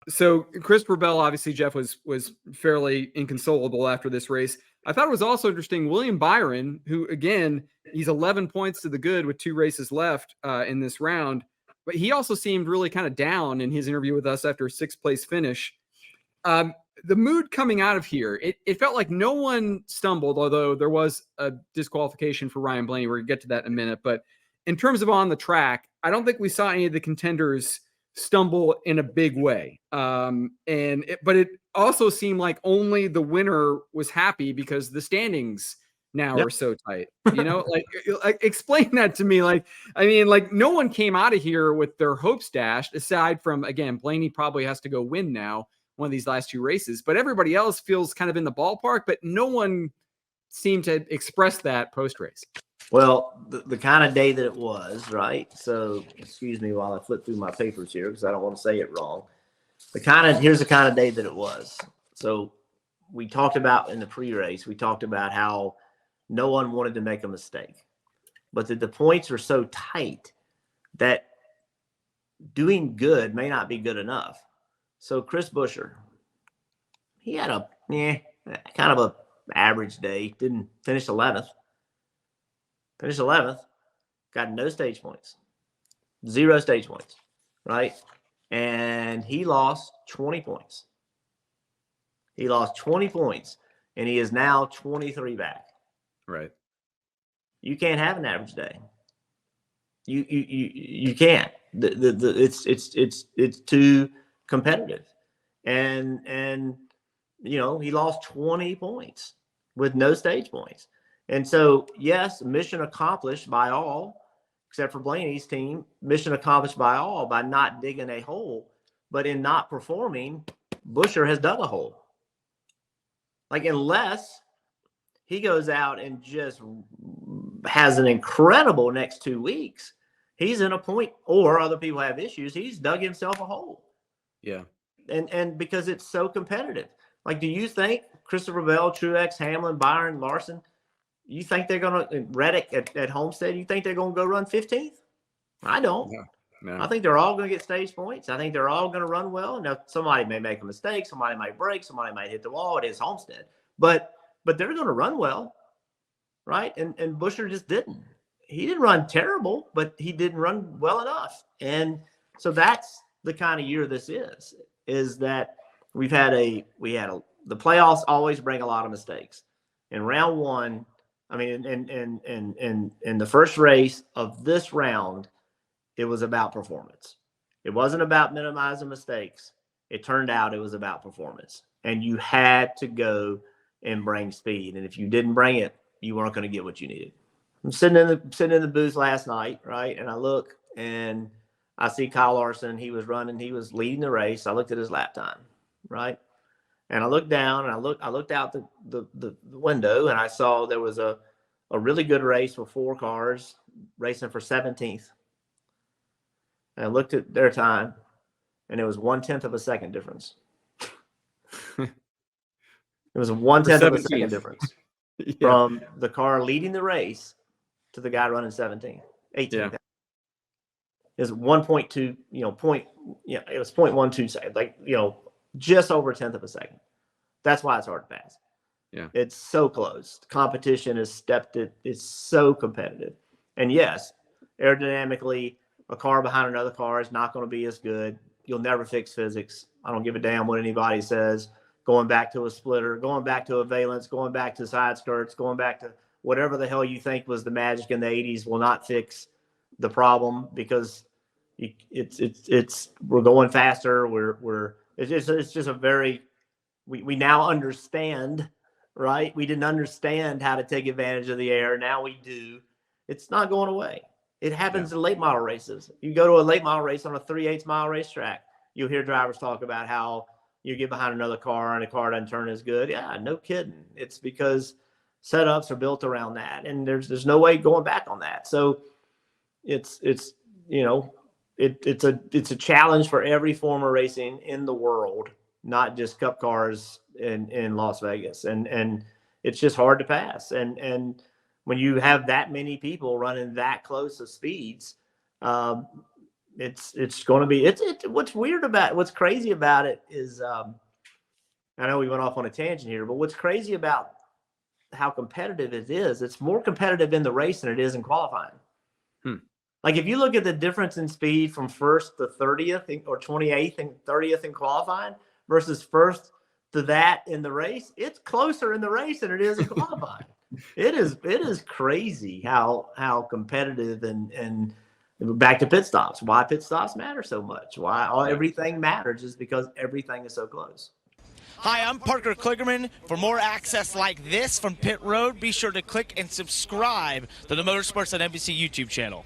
So Christopher Bell, obviously, Jeff was fairly inconsolable after this race. I thought it was also interesting. William Byron, who again, he's 11 points to the good with 2 races left in this round, but he also seemed really kind of down in his interview with us after a 6th place finish. The mood coming out of here, it felt like no one stumbled, although there was a disqualification for Ryan Blaney. We're going to get to that in a minute. But in terms of on the track, I don't think we saw any of the contenders stumble in a big way. But it also seemed like only the winner was happy because the standings now are so tight. Like explain that to me. Like, I mean, like no one came out of here with their hopes dashed, aside from, again, Blaney probably has to go win now one of these last 2 races, but everybody else feels kind of in the ballpark, but no one seemed to express that post-race. Well, the kind of day that it was, right? So excuse me while I flip through my papers here because I don't want to say it wrong. Here's the kind of day that it was. So we talked about in the pre-race, we talked about how no one wanted to make a mistake, but the points are so tight that doing good may not be good enough. So Chris Buescher, he had a kind of a average day. Didn't finish 11th. Finished 11th. Got no stage points. 0 stage points, right? And he lost 20 points. He lost 20 points, and he is now 23 back. Right. You can't have an average day. You can't. It's too competitive, and you know, he lost 20 points with no stage points. And so, yes, mission accomplished by all, except for Blaney's team. Mission accomplished by all by not digging a hole, but in not performing, Buescher has dug a hole. Like, unless he goes out and just has an incredible next 2 weeks, he's in a point, or other people have issues, he's dug himself a hole. Yeah. And because it's so competitive. Like, do you think Christopher Bell, Truex, Hamlin, Byron, Larson, you think they're going to, Reddick at Homestead, you think they're going to go run 15th? I don't. No. I think they're all going to get stage points. I think they're all going to run well. Now, somebody may make a mistake. Somebody might break. Somebody might hit the wall. It is Homestead. But they're going to run well, right? And Buescher just didn't. He didn't run terrible, but he didn't run well enough. And so that's the kind of year this is that we had the playoffs always bring a lot of mistakes. In round 1, I mean, in the first race of this round, it was about performance. It wasn't about minimizing mistakes. It turned out it was about performance. And you had to go and bring speed. And if you didn't bring it, you weren't going to get what you needed. I'm sitting in the booth last night, right? And I look and I see Kyle Larson. He was running. He was leading the race. I looked at his lap time, right? And I looked down and I looked out the window and I saw there was a really good race with 4 cars racing for 17th. And I looked at their time and it was 1/10 of a second difference. It was 1/10 of a second difference from the car leading the race to the guy running 18th. Yeah. It was 1.2, it was 0.12 seconds, like, just over 1/10 of a second. That's why it's hard to pass. Yeah. It's so close. The competition has stepped it. It's so competitive. And yes, aerodynamically, a car behind another car is not going to be as good. You'll never fix physics. I don't give a damn what anybody says. Going back to a splitter, going back to a valence, going back to side skirts, going back to whatever the hell you think was the magic in the 80s will not fix the problem because we're going faster. It's just a very, we now understand, right? We didn't understand how to take advantage of the air. Now we do. It's not going away. It happens in late model races. You go to a late model race on a 3/8 mile racetrack, you'll hear drivers talk about how you get behind another car and the car doesn't turn as good. Yeah, no kidding. It's because setups are built around that, and there's no way going back on that. So it's a challenge for every form of racing in the world, not just Cup cars in Las Vegas, and it's just hard to pass. And when you have that many people running that close of speeds, it's going to be what's crazy about it is I know we went off on a tangent here, but what's crazy about how competitive it is, it's more competitive in the race than it is in qualifying. Like if you look at the difference in speed from first to 30th or 28th and 30th in qualifying versus first to that in the race, it's closer in the race than it is in qualifying. It is crazy how competitive and back to pit stops. Why pit stops matter so much? Why everything matters is because everything is so close. Hi, I'm Parker Kligerman. For more access like this from Pit Road, be sure to click and subscribe to the Motorsports on NBC YouTube channel.